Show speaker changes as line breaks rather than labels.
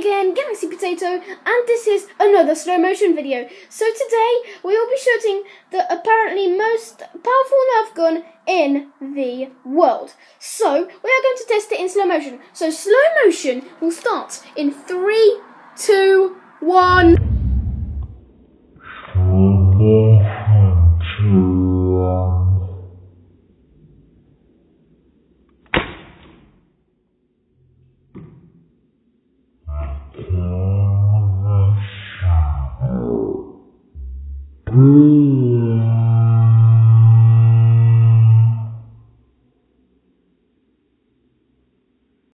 again, Galaxy Potato, and this is another slow motion video. So today we will be shooting the apparently most powerful Nerf gun in the world. So we are going to test it in slow motion. So slow motion will start in 3, 2, 1.
Mm.